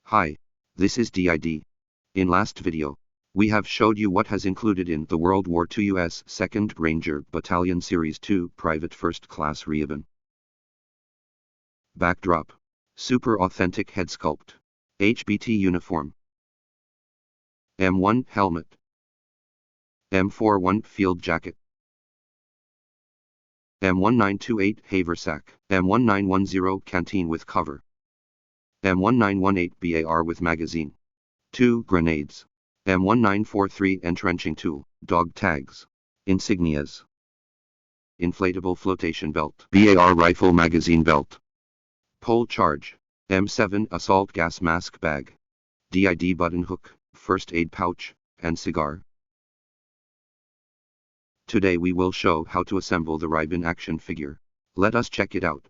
Hi, this is DID. In last video, we have showed you what has included in the World War II US 2nd Ranger Battalion Series 2 Private First Class Reiben. Backdrop. Super authentic head sculpt. HBT uniform. M1 helmet. M41 field jacket. M1928 haversack. M1910 canteen with cover. M1918 BAR with magazine. 2 grenades. M1943 entrenching tool, dog tags. Insignias. Inflatable flotation belt. BAR rifle magazine belt. Pole charge. M7 assault gas mask bag. DID button hook, first aid pouch, and cigar. Today we will show how to assemble the Reiben action figure. Let us check it out.